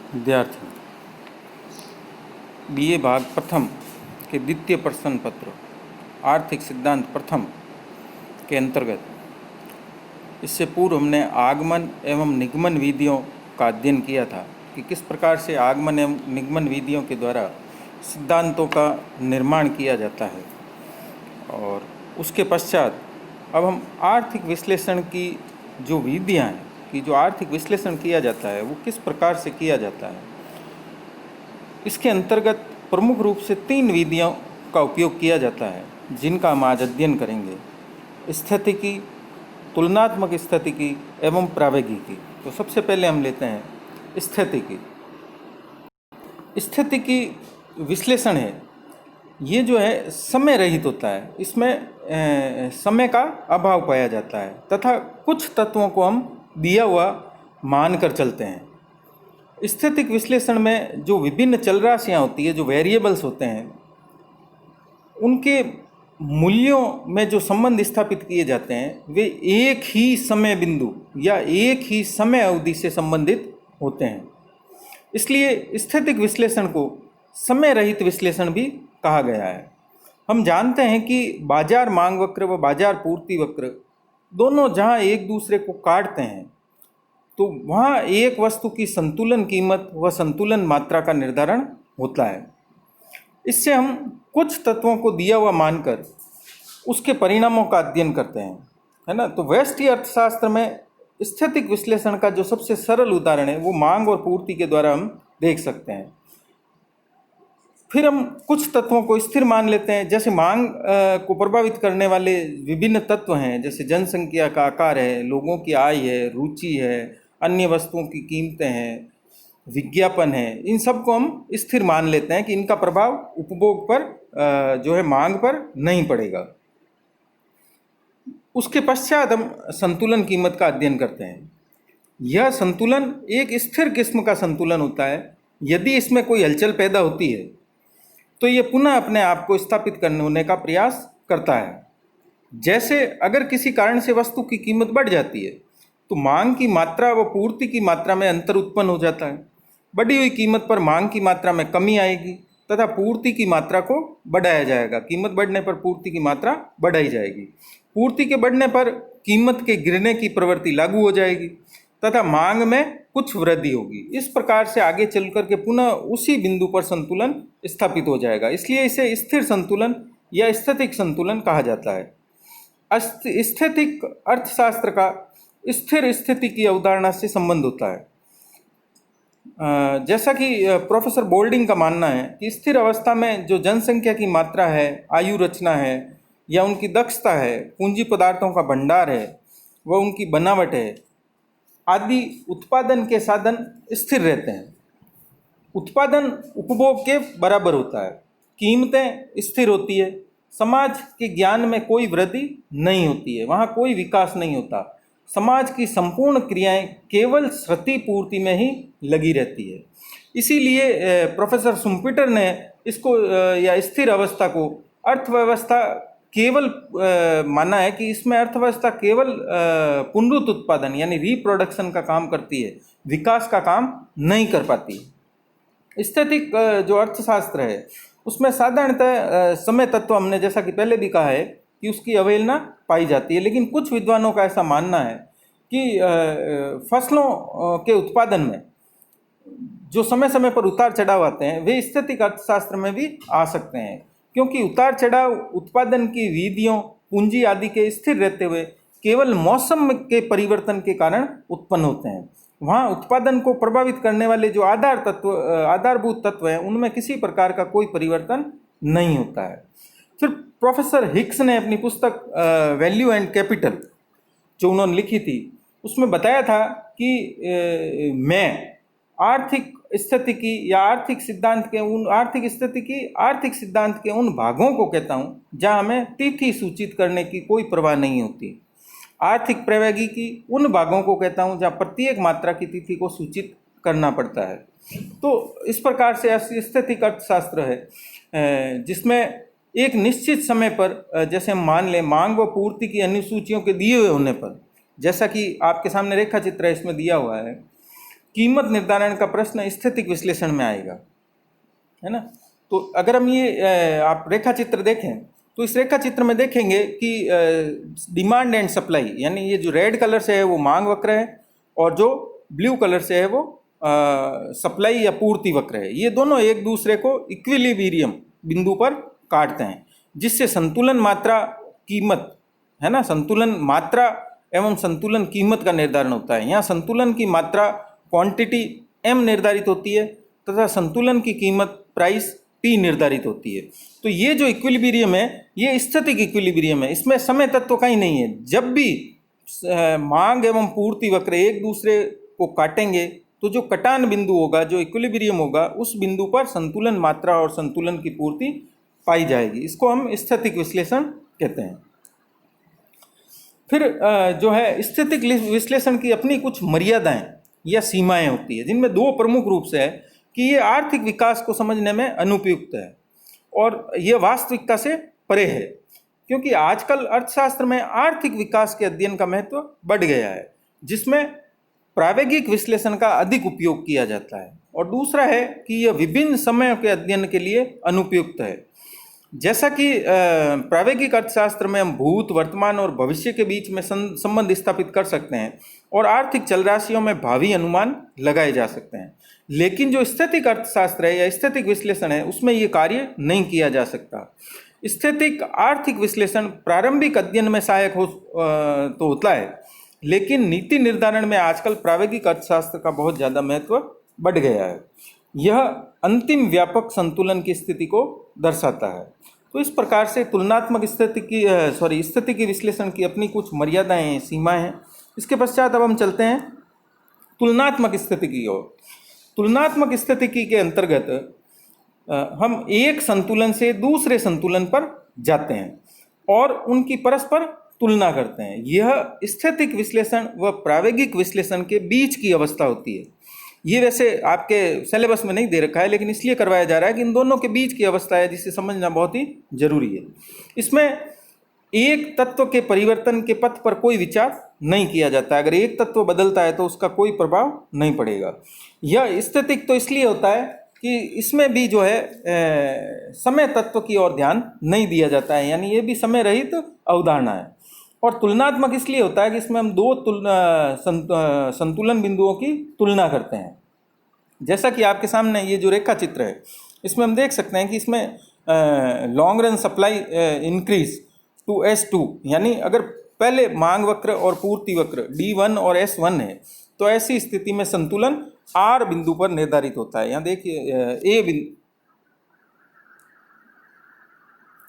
विद्यार्थी बीए भाग प्रथम के द्वितीय प्रश्न पत्र आर्थिक सिद्धांत प्रथम के अंतर्गत इससे पूर्व हमने आगमन एवं निगमन विधियों का अध्ययन किया था कि किस प्रकार से आगमन एवं निगमन विधियों के द्वारा सिद्धांतों का निर्माण किया जाता है। और उसके पश्चात अब हम आर्थिक विश्लेषण की जो विधियाँ हैं कि जो आर्थिक विश्लेषण किया जाता है वो किस प्रकार से किया जाता है। इसके अंतर्गत प्रमुख रूप से 3 विधियों का उपयोग किया जाता है जिनका हम आज अध्ययन करेंगे: स्थितिकी, तुलनात्मक स्थितिकी एवं प्रावेगिकी। तो सबसे पहले हम लेते हैं स्थितिकी। स्थितिकी विश्लेषण है, ये जो है समय रहित होता है। इसमें समय का अभाव पाया जाता है तथा कुछ तत्वों को हम दिया हुआ मानकर चलते हैं। स्थितिक विश्लेषण में जो विभिन्न चल राशियाँ होती है, जो वेरिएबल्स होते हैं, उनके मूल्यों में जो संबंध स्थापित किए जाते हैं वे एक ही समय बिंदु या एक ही समय अवधि से संबंधित होते हैं। इसलिए स्थितिक विश्लेषण को समय रहित विश्लेषण भी कहा गया है। हम जानते हैं कि बाजार मांग वक्र व बाजार पूर्ति वक्र दोनों जहां एक दूसरे को काटते हैं तो वहाँ एक वस्तु की संतुलन कीमत व संतुलन मात्रा का निर्धारण होता है। इससे हम कुछ तत्वों को दिया हुआ मानकर उसके परिणामों का अध्ययन करते हैं, है ना। तो व्यष्टि अर्थशास्त्र में स्थितिक विश्लेषण का जो सबसे सरल उदाहरण है वो मांग और पूर्ति के द्वारा हम देख सकते हैं। फिर हम कुछ तत्वों को स्थिर मान लेते हैं, जैसे मांग को प्रभावित करने वाले विभिन्न तत्व हैं, जैसे जनसंख्या का आकार है, लोगों की आय है, रुचि है, अन्य वस्तुओं की कीमतें हैं, विज्ञापन है। इन सब को हम स्थिर मान लेते हैं कि इनका प्रभाव उपभोग पर जो है मांग पर नहीं पड़ेगा। उसके पश्चात हम संतुलन कीमत का अध्ययन करते हैं। यह संतुलन एक स्थिर किस्म का संतुलन होता है। यदि इसमें कोई हलचल पैदा होती है तो ये पुनः अपने आप को स्थापित करने का प्रयास करता है। जैसे अगर किसी कारण से वस्तु की कीमत बढ़ जाती है तो मांग की मात्रा व पूर्ति की मात्रा में अंतर उत्पन्न हो जाता है। बढ़ी हुई कीमत पर मांग की मात्रा में कमी आएगी तथा पूर्ति की मात्रा को बढ़ाया जाएगा। कीमत बढ़ने पर पूर्ति की मात्रा बढ़ाई जाएगी। पूर्ति के बढ़ने पर कीमत के गिरने की प्रवृत्ति लागू हो जाएगी तथा मांग में कुछ वृद्धि होगी। इस प्रकार से आगे चल करके पुनः उसी बिंदु पर संतुलन स्थापित हो जाएगा। इसलिए इसे स्थिर संतुलन या स्थितिक संतुलन कहा जाता है। स्थितिक अर्थशास्त्र का स्थिर स्थिति की अवधारणा से संबंध होता है। जैसा कि प्रोफेसर बोल्डिंग का मानना है कि स्थिर अवस्था में जो जनसंख्या की मात्रा है, आयु रचना है या उनकी दक्षता है, पूंजी पदार्थों का भंडार है व उनकी बनावट है आदि उत्पादन के साधन स्थिर रहते हैं। उत्पादन उपभोग के बराबर होता है, कीमतें स्थिर होती है, समाज के ज्ञान में कोई वृद्धि नहीं होती है, वहाँ कोई विकास नहीं होता। समाज की संपूर्ण क्रियाएं केवल श्रुति पूर्ति में ही लगी रहती है। इसीलिए प्रोफेसर सुम्पिटर ने इसको या स्थिर अवस्था को अर्थव्यवस्था केवल माना है कि इसमें अर्थव्यवस्था केवल पुनरुत्पादन उत्पादन यानी रिप्रोडक्शन का काम करती है, विकास का काम नहीं कर पाती। स्थितिक जो अर्थशास्त्र है उसमें साधारणतः समय तत्व हमने जैसा कि पहले भी कहा है कि उसकी अवहेलना पाई जाती है, लेकिन कुछ विद्वानों का ऐसा मानना है कि फसलों के उत्पादन में जो समय समय पर उतार चढ़ाव आते हैं वे स्थितिक अर्थशास्त्र में भी आ सकते हैं, क्योंकि उतार चढ़ाव उत्पादन की विधियों, पूंजी आदि के स्थिर रहते हुए केवल मौसम के परिवर्तन के कारण उत्पन्न होते हैं। वहाँ उत्पादन को प्रभावित करने वाले जो आधारभूत तत्व हैं उनमें किसी प्रकार का कोई परिवर्तन नहीं होता है। फिर प्रोफेसर हिक्स ने अपनी पुस्तक वैल्यू एंड कैपिटल जो उन्होंने लिखी थी उसमें बताया था कि मैं आर्थिक स्थिति की या आर्थिक सिद्धांत के उन भागों को कहता हूँ जहाँ हमें तिथि सूचित करने की कोई परवाह नहीं होती। आर्थिक प्रवैगिकी उन भागों को कहता हूँ जहाँ प्रत्येक मात्रा की तिथि को सूचित करना पड़ता है। तो इस प्रकार से स्थितिक अर्थशास्त्र है जिसमें एक निश्चित समय पर जैसे हम मान लें मांग व पूर्ति की अनुसूचियों के दिए हुए होने पर, जैसा कि आपके सामने रेखा चित्र इसमें दिया हुआ है कीमत निर्धारण का प्रश्न स्थैतिक विश्लेषण में आएगा, है ना। तो अगर हम ये आप रेखा चित्र देखें तो इस रेखा चित्र में देखेंगे कि डिमांड एंड सप्लाई, यानी ये जो रेड कलर से है वो मांग वक्र है और जो ब्लू कलर से है वो सप्लाई या पूर्ति वक्र है। ये दोनों एक दूसरे को इक्विलिब्रियम बिंदु पर काटते हैं, जिससे संतुलन मात्रा कीमत, है ना, संतुलन मात्रा एवं संतुलन कीमत का निर्धारण होता है। यहाँ संतुलन की मात्रा क्वांटिटी m निर्धारित होती है तथा संतुलन की कीमत प्राइस p निर्धारित होती है। तो ये जो इक्विलिब्रियम है ये स्थैतिक इक्विलिब्रियम है, इसमें समय तत्व कहीं नहीं है। जब भी मांग एवं पूर्ति वक्र एक दूसरे को काटेंगे तो जो कटान बिंदु होगा, जो इक्विलिब्रियम होगा, उस बिंदु पर संतुलन मात्रा और संतुलन की पूर्ति पाई जाएगी। इसको हम स्थैतिक विश्लेषण कहते हैं। फिर जो है स्थैतिक विश्लेषण की अपनी कुछ मर्यादाएं या सीमाएं होती है, जिनमें दो प्रमुख रूप से है कि ये आर्थिक विकास को समझने में अनुपयुक्त है और ये वास्तविकता से परे है, क्योंकि आजकल अर्थशास्त्र में आर्थिक विकास के अध्ययन का महत्व बढ़ गया है, जिसमें प्रायोगिक विश्लेषण का अधिक उपयोग किया जाता है। और दूसरा है कि यह विभिन्न समयों के अध्ययन के लिए अनुपयुक्त है। जैसा कि प्रायोगिक अर्थशास्त्र में हम भूत, वर्तमान और भविष्य के बीच में संबंध स्थापित कर सकते हैं और आर्थिक चल राशियों में भावी अनुमान लगाए जा सकते हैं, लेकिन जो स्थैतिक अर्थशास्त्र है या स्थैतिक विश्लेषण है उसमें ये कार्य नहीं किया जा सकता। स्थैतिक आर्थिक विश्लेषण प्रारंभिक अध्ययन में सहायक तो होता है, लेकिन नीति निर्धारण में आजकल प्रायोगिक अर्थशास्त्र का बहुत ज़्यादा महत्व बढ़ गया है। यह अंतिम व्यापक संतुलन की स्थिति को दर्शाता है। तो इस प्रकार से तुलनात्मक स्थितिकी विश्लेषण की अपनी कुछ मर्यादाएं हैं, सीमाएं हैं। इसके पश्चात अब हम चलते हैं तुलनात्मक स्थितिकी की ओर। तुलनात्मक स्थितिकी के अंतर्गत हम एक संतुलन से दूसरे संतुलन पर जाते हैं और उनकी परस्पर तुलना करते हैं। यह स्थैतिक विश्लेषण व प्रायोगिक विश्लेषण के बीच की अवस्था होती है। ये वैसे आपके सिलेबस में नहीं दे रखा है, लेकिन इसलिए करवाया जा रहा है कि इन दोनों के बीच की अवस्था है, जिसे समझना बहुत ही जरूरी है। इसमें एक तत्व के परिवर्तन के पथ पर कोई विचार नहीं किया जाता। अगर एक तत्व बदलता है तो उसका कोई प्रभाव नहीं पड़ेगा। यह स्थैतिक तो इसलिए होता है कि इसमें भी जो है समय तत्व की ओर ध्यान नहीं दिया जाता है, यानी ये भी समय रहित अवधारणा है। और तुलनात्मक इसलिए होता है कि इसमें हम दो संतुलन बिंदुओं की तुलना करते हैं। जैसा कि आपके सामने ये जो रेखा चित्र है इसमें हम देख सकते हैं कि इसमें long run supply increase to S2, यानी अगर पहले मांग वक्र और पूर्ति वक्र D1 और S1 है तो ऐसी स्थिति में संतुलन R बिंदु पर निर्धारित होता है। यहाँ देखिए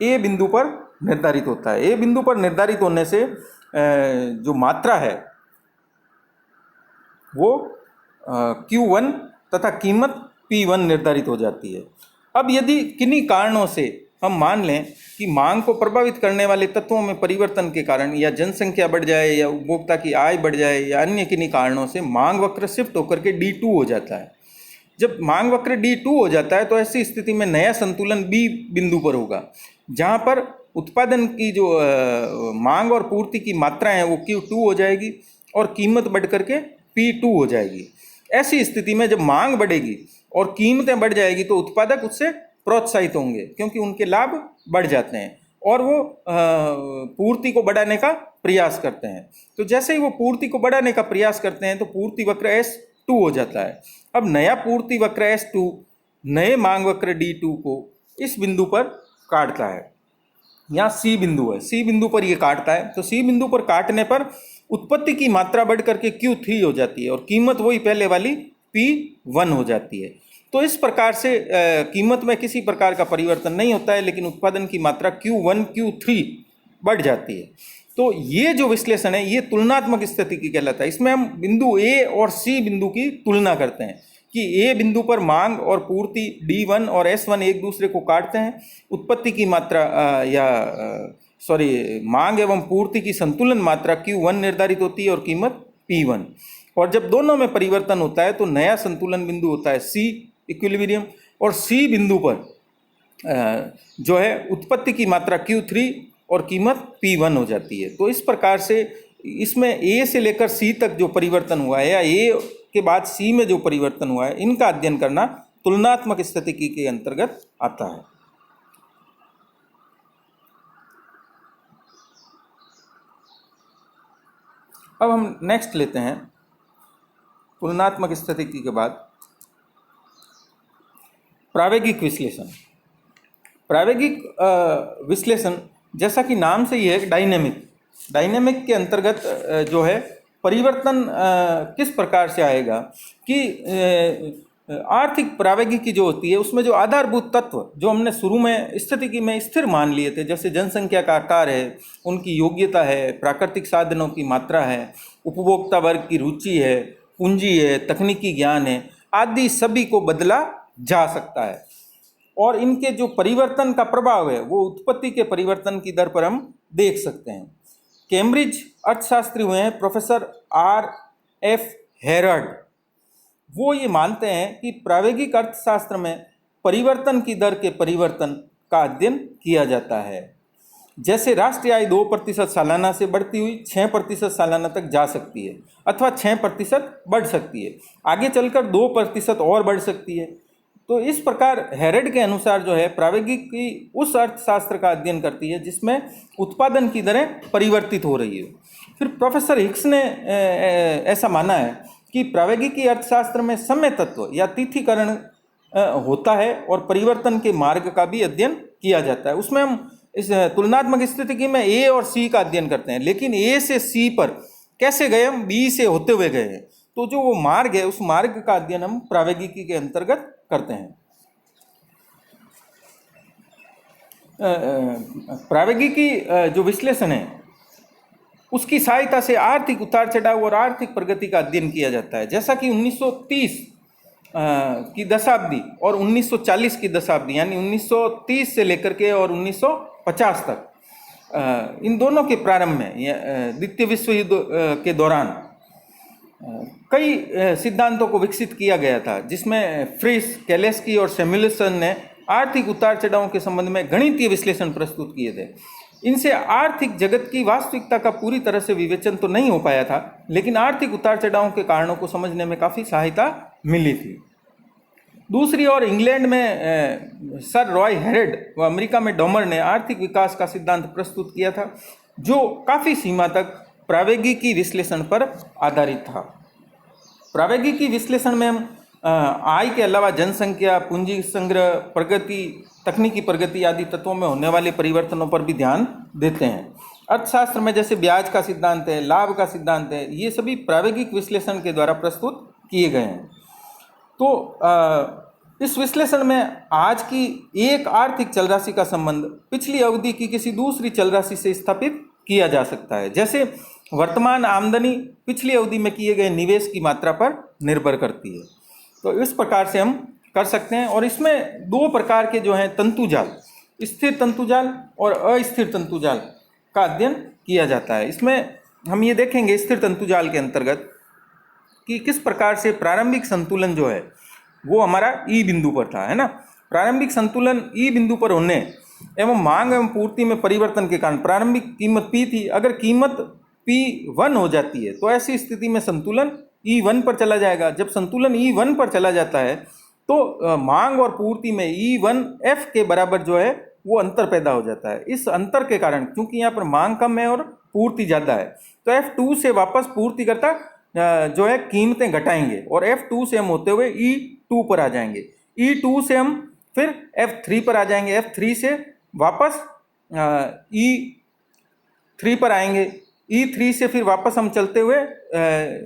A बिंदु पर निर्धारित होता है। A बिंदु पर निर्धारित होने से जो मात्रा है वो Q1 तथा कीमत P1 निर्धारित हो जाती है। अब यदि किन्हीं कारणों से हम मान लें कि मांग को प्रभावित करने वाले तत्वों में परिवर्तन के कारण या जनसंख्या बढ़ जाए या उपभोक्ता की आय बढ़ जाए या अन्य किन्हीं कारणों से मांग वक्र शिफ्ट होकर के D2 हो जाता है। जब मांग वक्र D2 हो जाता है तो ऐसी स्थिति में नया संतुलन B बिंदु पर होगा, जहां पर उत्पादन की जो मांग और पूर्ति की मात्रा है वो Q2 हो जाएगी और कीमत बढ़ करके P2 हो जाएगी। ऐसी स्थिति में जब मांग बढ़ेगी और कीमतें बढ़ जाएगी तो उत्पादक उससे प्रोत्साहित होंगे, क्योंकि उनके लाभ बढ़ जाते हैं और वो पूर्ति को बढ़ाने का प्रयास करते हैं। तो जैसे ही वो पूर्ति को बढ़ाने का प्रयास करते हैं तो पूर्ति वक्र S2 हो जाता है। अब नया पूर्ति वक्र S2 नए मांग वक्र D2 को इस बिंदु पर काटता है। यहाँ C बिंदु है, C बिंदु पर ये काटता है। तो C बिंदु पर काटने पर उत्पत्ति की मात्रा बढ़ करके Q3 हो जाती है और कीमत वही पहले वाली P1 हो जाती है। तो इस प्रकार से कीमत में किसी प्रकार का परिवर्तन नहीं होता है, लेकिन उत्पादन की मात्रा Q1 Q3 बढ़ जाती है। तो ये जो विश्लेषण है ये तुलनात्मक स्थितिकी कहलाता है। इसमें हम बिंदु A और C बिंदु की तुलना करते हैं कि A बिंदु पर मांग और पूर्ति D1 और S1 एक दूसरे को काटते हैं। उत्पत्ति की मात्रा मांग एवं पूर्ति की संतुलन मात्रा Q1 निर्धारित होती है और कीमत P1। और जब दोनों में परिवर्तन होता है तो नया संतुलन बिंदु होता है C इक्विलिब्रियम, और C बिंदु पर जो है उत्पत्ति की मात्रा Q3 और कीमत P1 हो जाती है। तो इस प्रकार से इसमें A से लेकर C तक जो परिवर्तन हुआ है या A के बाद सी में जो परिवर्तन हुआ है, इनका अध्ययन करना तुलनात्मक स्थितिकी के अंतर्गत आता है। अब हम नेक्स्ट लेते हैं तुलनात्मक स्थितिकी के बाद प्रावेगिक विश्लेषण। प्रावेगिक विश्लेषण जैसा कि नाम से ही है, डायनेमिक के अंतर्गत जो है परिवर्तन किस प्रकार से आएगा कि आर्थिक प्रावेगिकी जो होती है उसमें जो आधारभूत तत्व जो हमने शुरू में स्थितिकी में स्थिर मान लिए थे, जैसे जनसंख्या का आकार है, उनकी योग्यता है, प्राकृतिक साधनों की मात्रा है, उपभोक्ता वर्ग की रुचि है, पूंजी है, तकनीकी ज्ञान है, आदि सभी को बदला जा सकता है। और इनके जो परिवर्तन का प्रभाव है वो उत्पत्ति के परिवर्तन की दर पर हम देख सकते हैं। कैम्ब्रिज अर्थशास्त्री हुए हैं प्रोफेसर R.F. हेरल्ड। वो ये मानते हैं कि प्रावेगिक अर्थशास्त्र में परिवर्तन की दर के परिवर्तन का अध्ययन किया जाता है। जैसे राष्ट्रीय आय 2% सालाना से बढ़ती हुई 6% सालाना तक जा सकती है, अथवा 6% बढ़ सकती है, आगे चलकर 2% और बढ़ सकती है। तो इस प्रकार हेरल्ड के अनुसार जो है प्रावेगिकी उस अर्थशास्त्र का अध्ययन करती है जिसमें उत्पादन की दरें परिवर्तित हो रही है। फिर प्रोफेसर हिक्स ने ऐसा माना है कि प्रावेगिकी अर्थशास्त्र में समय तत्व या तिथिकरण होता है और परिवर्तन के मार्ग का भी अध्ययन किया जाता है। उसमें हम इस तुलनात्मक स्थितिकी में ए और सी का अध्ययन करते हैं, लेकिन ए से सी पर कैसे गए हम, बी से होते हुए गए हैं। तो जो वो मार्ग है उस मार्ग का अध्ययन हम प्रावेगिकी के अंतर्गत करते हैं। प्रावेगिकी जो विश्लेषण है उसकी सहायता से आर्थिक उतार चढ़ाव और आर्थिक प्रगति का अध्ययन किया जाता है। जैसा कि 1930 की दशाब्दी और 1940 की दशाब्दी, यानी 1930 से लेकर के और 1950 तक, इन दोनों के प्रारंभ में द्वितीय विश्व युद्ध के दौरान कई सिद्धांतों को विकसित किया गया था, जिसमें फ्रिस, कैलेस्की और सैमुएल्सन ने आर्थिक उतार चढ़ाव के संबंध में गणितीय विश्लेषण प्रस्तुत किए थे। इनसे आर्थिक जगत की वास्तविकता का पूरी तरह से विवेचन तो नहीं हो पाया था, लेकिन आर्थिक उतार चढ़ाव के कारणों को समझने में काफ़ी सहायता मिली थी। दूसरी ओर इंग्लैंड में सर रॉय हेरल्ड व अमेरिका में डॉमर ने आर्थिक विकास का सिद्धांत प्रस्तुत किया था, जो काफ़ी सीमा तक प्रावेगिकी विश्लेषण पर आधारित था। प्रावेगिकी विश्लेषण में हम आय के अलावा जनसंख्या, पूंजी संग्रह, प्रगति, तकनीकी प्रगति आदि तत्वों में होने वाले परिवर्तनों पर भी ध्यान देते हैं। अर्थशास्त्र में जैसे ब्याज का सिद्धांत है, लाभ का सिद्धांत है, ये सभी प्रावेगिक विश्लेषण के द्वारा प्रस्तुत किए गए हैं। तो इस विश्लेषण में आज की एक आर्थिक चल राशि का संबंध पिछली अवधि की किसी दूसरी चल राशि से स्थापित किया जा सकता है। जैसे वर्तमान आमदनी पिछली अवधि में किए गए निवेश की मात्रा पर निर्भर करती है। तो इस प्रकार से हम कर सकते हैं। और इसमें दो प्रकार के जो हैं तंतुजाल, स्थिर तंतुजाल और अस्थिर तंतुजाल का अध्ययन किया जाता है। इसमें हम ये देखेंगे स्थिर तंतुजाल के अंतर्गत कि किस प्रकार से प्रारंभिक संतुलन जो है वो हमारा ई बिंदु पर था, है ना। प्रारंभिक संतुलन ई बिंदु पर होने एवं मांग एवं पूर्ति में परिवर्तन के कारण प्रारंभिक कीमत P थी। अगर कीमत P1 हो जाती है तो ऐसी स्थिति में संतुलन E1 पर चला जाएगा। जब संतुलन E1 पर चला जाता है तो मांग और पूर्ति में E1F के बराबर जो है वो अंतर पैदा हो जाता है। इस अंतर के कारण, क्योंकि यहाँ पर मांग कम है और पूर्ति ज़्यादा है, तो F2 से वापस पूर्तिकर्ता जो है कीमतें घटाएंगे और F2 से हम होते हुए E2 पर आ जाएंगे। E2 से हम फिर F3 पर आ जाएंगे, F3 से वापस E3 पर आएंगे, E3 से फिर वापस हम चलते हुए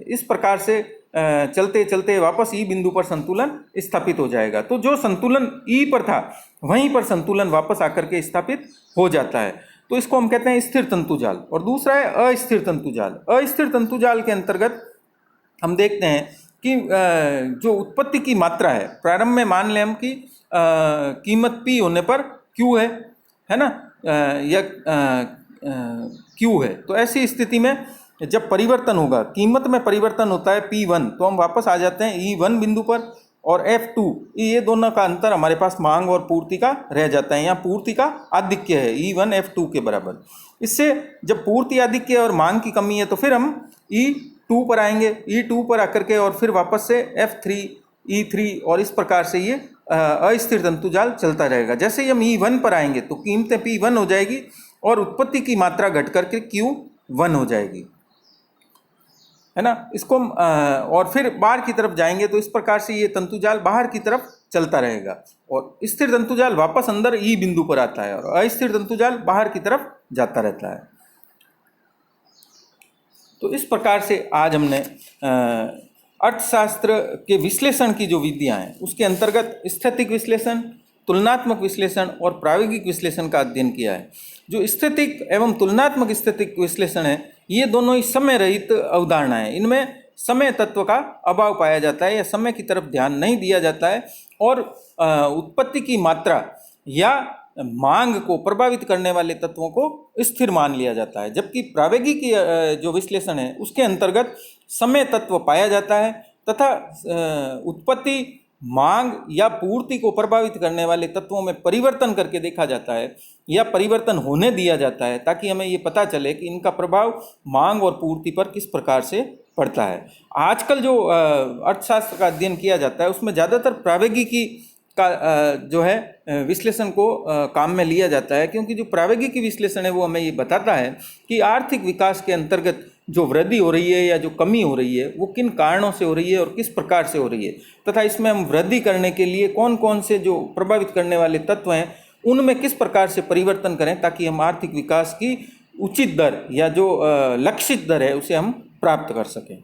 इस प्रकार से चलते चलते वापस ई बिंदु पर संतुलन स्थापित हो जाएगा। तो जो संतुलन ई पर था वहीं पर संतुलन वापस आकर के स्थापित हो जाता है। तो इसको हम कहते हैं स्थिर तंतुजाल। और दूसरा है अस्थिर तंतुजाल। अस्थिर तंतुजाल के अंतर्गत हम देखते हैं कि जो उत्पत्ति की मात्रा है, प्रारंभ में मान लें हम कि कीमत P होने पर Q है ना, या Q है। तो ऐसी स्थिति में जब परिवर्तन होगा, कीमत में परिवर्तन होता है P1, तो हम वापस आ जाते हैं E1 बिंदु पर, और F2, ये दोनों का अंतर हमारे पास मांग और पूर्ति का रह जाता है। यहाँ पूर्ति का आधिक्य है E1 F2 के बराबर। इससे जब पूर्ति आधिक्य और मांग की कमी है तो फिर हम E2 पर आएंगे, E2 पर आकर के और फिर वापस से F3, E3 और इस प्रकार से ये अस्थिर तंतुजाल चलता रहेगा। जैसे ही हम E1 पर आएंगे तो कीमतें P1 हो जाएगी और उत्पत्ति की मात्रा घट करके Q1 हो जाएगी, है ना। इसको और फिर बाहर की तरफ जाएंगे तो इस प्रकार से ये तंतुजाल बाहर की तरफ चलता रहेगा और स्थिर तंतुजाल वापस अंदर ई बिंदु पर आता है और अस्थिर तंतुजाल बाहर की तरफ जाता रहता है। तो इस प्रकार से आज हमने अर्थशास्त्र के विश्लेषण की जो विधियां हैं उसके अंतर्गत स्थैतिक विश्लेषण, तुलनात्मक विश्लेषण और प्रायोगिक विश्लेषण का अध्ययन किया है। जो स्थैतिक एवं तुलनात्मक स्थैतिक विश्लेषण है ये दोनों ही समय रहित अवधारणा है। इनमें समय तत्व का अभाव पाया जाता है या समय की तरफ ध्यान नहीं दिया जाता है और उत्पत्ति की मात्रा या मांग को प्रभावित करने वाले तत्वों को स्थिर मान लिया जाता है। जबकि प्रावेगिक जो विश्लेषण है उसके अंतर्गत समय तत्व पाया जाता है तथा उत्पत्ति, मांग या पूर्ति को प्रभावित करने वाले तत्वों में परिवर्तन करके देखा जाता है या परिवर्तन होने दिया जाता है ताकि हमें ये पता चले कि इनका प्रभाव मांग और पूर्ति पर किस प्रकार से पड़ता है। आजकल जो अर्थशास्त्र का अध्ययन किया जाता है उसमें ज़्यादातर प्रावेगिकी का जो है विश्लेषण को काम में लिया जाता है, क्योंकि जो प्रावेगिकी विश्लेषण है वो हमें ये बताता है कि आर्थिक विकास के अंतर्गत जो वृद्धि हो रही है या जो कमी हो रही है वो किन कारणों से हो रही है और किस प्रकार से हो रही है तथा इसमें हम वृद्धि करने के लिए कौन कौन से जो प्रभावित करने वाले तत्व हैं उनमें किस प्रकार से परिवर्तन करें ताकि हम आर्थिक विकास की उचित दर या जो लक्षित दर है उसे हम प्राप्त कर सकें।